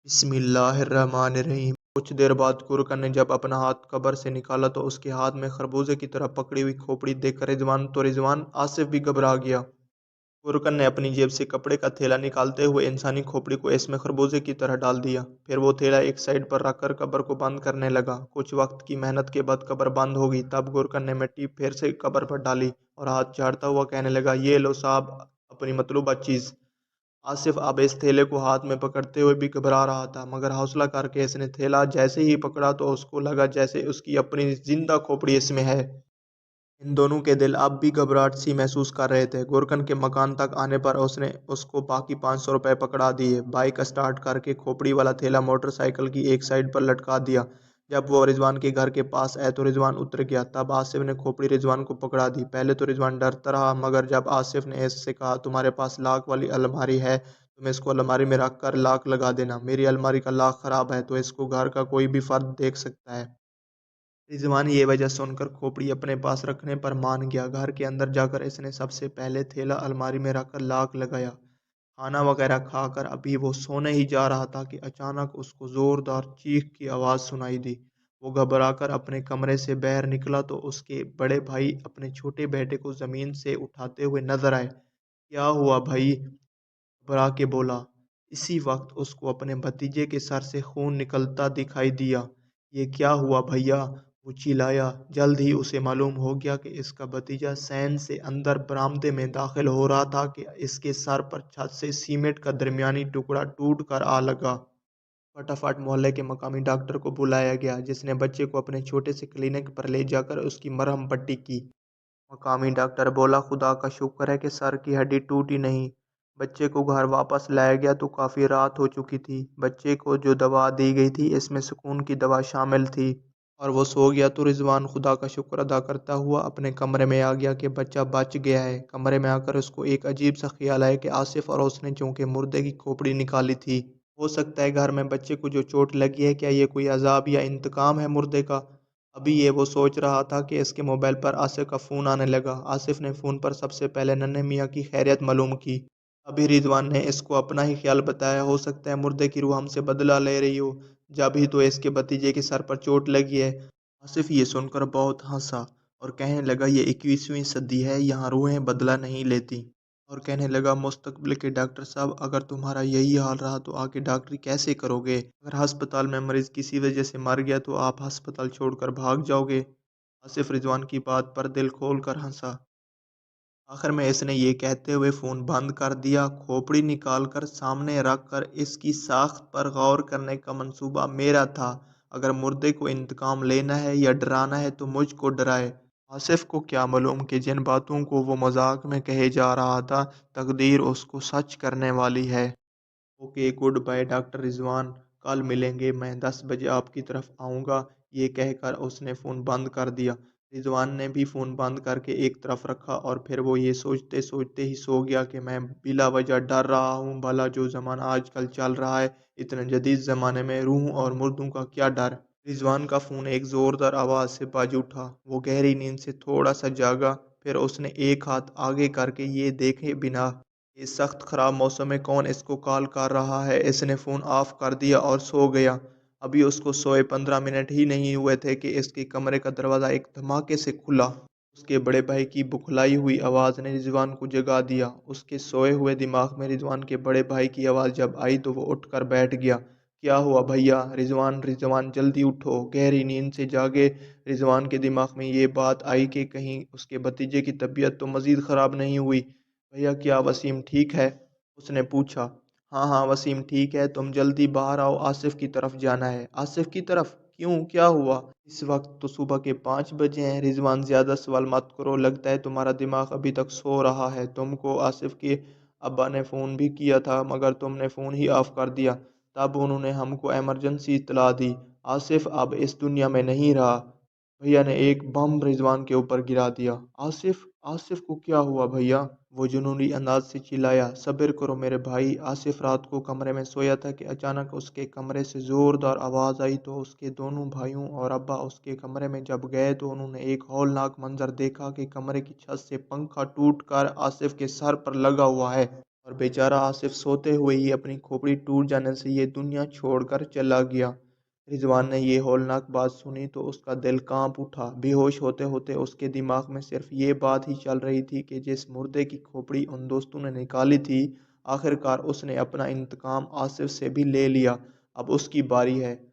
بسم اللہ الرحمن الرحیم۔ کچھ دیر بعد گورکن نے جب اپنا ہاتھ قبر سے نکالا تو اس کے ہاتھ میں خربوزے کی طرح پکڑی ہوئی کھوپڑی دیکھ کر رضوان آصف بھی گھبرا گیا۔ گورکن نے اپنی جیب سے کپڑے کا تھیلا نکالتے ہوئے انسانی کھوپڑی کو اس میں خربوزے کی طرح ڈال دیا، پھر وہ تھیلا ایک سائیڈ پر رکھ کر قبر کو بند کرنے لگا۔ کچھ وقت کی محنت کے بعد قبر بند ہو گئی۔ تب گورکن نے مٹی پھر سے قبر پر ڈالی اور ہاتھ جھاڑتا ہوا کہنے لگا، یہ لو صاحب اپنی مطلوبہ چیز۔ آصف اب اس تھیلے کو ہاتھ میں پکڑتے ہوئے بھی گھبرا رہا تھا، مگر حوصلہ کر کے اس نے تھیلا جیسے ہی پکڑا تو اس کو لگا جیسے اس کی اپنی زندہ کھوپڑی اس میں ہے۔ ان دونوں کے دل اب بھی گھبراہٹ سی محسوس کر رہے تھے۔ گورکن کے مکان تک آنے پر اس نے اس کو باقی 500 روپے پکڑا دیے۔ بائک اسٹارٹ کر کے کھوپڑی والا تھیلا موٹر سائیکل کی ایک سائیڈ پر لٹکا دیا۔ جب وہ رضوان کے گھر کے پاس آئے تو رضوان اتر گیا۔ تب آصف نے کھوپڑی رضوان کو پکڑا دی۔ پہلے تو رضوان ڈرتا رہا، مگر جب آصف نے اس سے کہا، تمہارے پاس لاک والی الماری ہے، تم اس کو الماری میں رکھ کر لاک لگا دینا، میری الماری کا لاک خراب ہے تو اس کو گھر کا کوئی بھی فرد دیکھ سکتا ہے۔ رضوان یہ وجہ سن کر کھوپڑی اپنے پاس رکھنے پر مان گیا۔ گھر کے اندر جا کر اس نے سب سے پہلے تھیلا الماری میں رکھ کر لاک لگایا۔ کھانا وغیرہ کھا کر ابھی وہ سونے ہی جا رہا تھا کہ اچانک اس کو زوردار چیخ کی آواز سنائی دی۔ وہ گھبرا کر اپنے کمرے سے باہر نکلا تو اس کے بڑے بھائی اپنے چھوٹے بیٹے کو زمین سے اٹھاتے ہوئے نظر آئے۔ کیا ہوا بھائی؟ گھبرا کے بولا۔ اسی وقت اس کو اپنے بھتیجے کے سر سے خون نکلتا دکھائی دیا۔ یہ کیا ہوا بھیا؟ وہ چلایا۔ جلد ہی اسے معلوم ہو گیا کہ اس کا بھتیجا سین سے اندر برآمدے میں داخل ہو رہا تھا کہ اس کے سر پر چھت سے سیمنٹ کا درمیانی ٹکڑا ٹوٹ کر آ لگا۔ فٹافٹ محلے کے مقامی ڈاکٹر کو بلایا گیا، جس نے بچے کو اپنے چھوٹے سے کلینک پر لے جا کر اس کی مرہم پٹی کی۔ مقامی ڈاکٹر بولا، خدا کا شکر ہے کہ سر کی ہڈی ٹوٹی نہیں۔ بچے کو گھر واپس لایا گیا تو کافی رات ہو چکی تھی۔ بچے کو جو دوا دی گئی تھی اس میں سکون کی دوا شامل تھی اور وہ سو گیا تو رضوان خدا کا شکر ادا کرتا ہوا اپنے کمرے میں آ گیا کہ بچہ بچ گیا ہے۔ کمرے میں آ کر اس کو ایک عجیب سا خیال آیا کہ آصف اور اس نے چونکہ مردے کی کھوپڑی نکالی تھی، ہو سکتا ہے گھر میں بچے کو جو چوٹ لگی ہے، کیا یہ کوئی عذاب یا انتقام ہے مردے کا؟ ابھی یہ وہ سوچ رہا تھا کہ اس کے موبائل پر آصف کا فون آنے لگا۔ آصف نے فون پر سب سے پہلے ننھے میاں کی خیریت معلوم کی۔ ابھی رضوان نے اس کو اپنا ہی خیال بتایا، ہو سکتا ہے مردے کی روح ہم سے بدلہ لے رہی ہو، جب ہی تو اس کے بھتیجے کے سر پر چوٹ لگی ہے۔ آصف یہ سن کر بہت ہنسا اور کہنے لگا، یہ 21ویں صدی ہے، یہاں روحیں بدلہ نہیں لیتی۔ اور کہنے لگا، مستقبل کے ڈاکٹر صاحب، اگر تمہارا یہی حال رہا تو آگے ڈاکٹری کیسے کرو گے؟ اگر ہسپتال میں مریض کسی وجہ سے مر گیا تو آپ ہسپتال چھوڑ کر بھاگ جاؤ گے؟ آصف رضوان کی بات پر دل کھول کر ہنسا۔ آخر میں اس نے یہ کہتے ہوئے فون بند کر دیا۔ کھوپڑی نکال کر سامنے رکھ کر اس کی ساخت پر غور کرنے کا منصوبہ میرا تھا۔ اگر مردے کو انتقام لینا ہے یا ڈرانا ہے تو مجھ کو ڈرائے۔ آصف کو کیا معلوم کہ جن باتوں کو وہ مذاق میں کہے جا رہا تھا، تقدیر اس کو سچ کرنے والی ہے۔ اوکے، گڈ بائے ڈاکٹر رضوان، کل ملیں گے، میں 10 بجے آپ کی طرف آؤں گا۔ یہ کہہ کر اس نے فون بند کر دیا۔ رضوان نے بھی فون بند کر کے ایک طرف رکھا اور پھر وہ یہ سوچتے سوچتے ہی سو گیا کہ میں بلا وجہ ڈر رہا ہوں، بھلا جو زمانہ آج کل چل رہا ہے، اتنے جدید زمانے میں روحوں اور مردوں کا کیا ڈر۔ رضوان کا فون ایک زوردار آواز سے بج اٹھا۔ وہ گہری نیند سے تھوڑا سا جاگا، پھر اس نے ایک ہاتھ آگے کر کے یہ دیکھے بنا اس سخت خراب موسم میں کون اس کو کال کر رہا ہے، اس نے فون آف کر دیا اور سو گیا۔ ابھی اس کو سوئے 15 منٹ ہی نہیں ہوئے تھے کہ اس کے کمرے کا دروازہ ایک دھماکے سے کھلا۔ اس کے بڑے بھائی کی بکھلائی ہوئی آواز نے رضوان کو جگا دیا۔ اس کے سوئے ہوئے دماغ میں رضوان کے بڑے بھائی کی آواز جب آئی تو وہ اٹھ کر بیٹھ گیا۔ کیا ہوا بھیا؟ رضوان جلدی اٹھو۔ گہری نیند سے جاگے رضوان کے دماغ میں یہ بات آئی کہ کہیں اس کے بھتیجے کی طبیعت تو مزید خراب نہیں ہوئی۔ بھیا، کیا وسیم ٹھیک ہے؟ اس نے پوچھا۔ ہاں ہاں، وسیم ٹھیک ہے، تم جلدی باہر آؤ، آصف کی طرف جانا ہے۔ آصف کی طرف؟ کیوں، کیا ہوا؟ اس وقت تو صبح کے 5 بجے ہیں۔ رضوان، زیادہ سوال مت کرو، لگتا ہے تمہارا دماغ ابھی تک سو رہا ہے۔ تم کو آصف کے ابا نے فون بھی کیا تھا، مگر تم نے فون ہی آف کر دیا، تب انہوں نے ہم کو ایمرجنسی اطلاع دی۔ آصف اب اس دنیا میں نہیں رہا۔ بھیا نے ایک بم رضوان کے اوپر گرا دیا۔ آصف کو کیا ہوا بھیا؟ وہ جنونی انداز سے چلایا۔ صبر کرو میرے بھائی، آصف رات کو کمرے میں سویا تھا کہ اچانک اس کے کمرے سے زوردار آواز آئی تو اس کے دونوں بھائیوں اور ابا اس کے کمرے میں جب گئے تو انہوں نے ایک ہولناک منظر دیکھا کہ کمرے کی چھت سے پنکھا ٹوٹ کر آصف کے سر پر لگا ہوا ہے اور بیچارہ آصف سوتے ہوئے ہی اپنی کھوپڑی ٹوٹ جانے سے یہ دنیا چھوڑ کر چلا گیا۔ رضوان نے یہ ہولناک بات سنی تو اس کا دل کانپ اٹھا۔ بے ہوش ہوتے ہوتے اس کے دماغ میں صرف یہ بات ہی چل رہی تھی کہ جس مردے کی کھوپڑی ان دوستوں نے نکالی تھی، آخر کار اس نے اپنا انتقام آصف سے بھی لے لیا، اب اس کی باری ہے۔